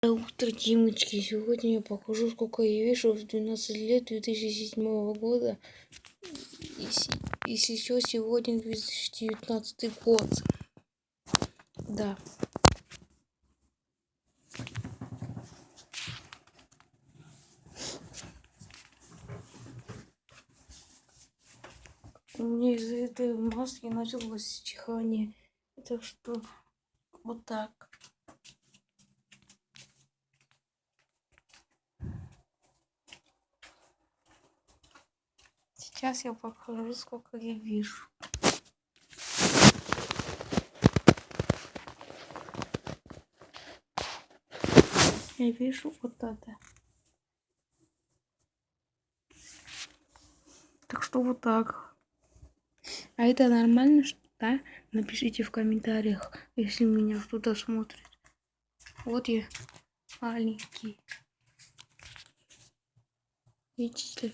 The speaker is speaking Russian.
Утро, Димочки. Сегодня я покажу, сколько я вешу в 12 лет 2007 года. И сейчас сегодня 2019 год. Да. У меня из-за этой маски началось чихание. Так что вот так. Сейчас я покажу, сколько я вешу. Я вешу вот это. Так что вот так. А это нормально, что да? Напишите в комментариях, если меня кто-то смотрит. Вот я маленький. Видите?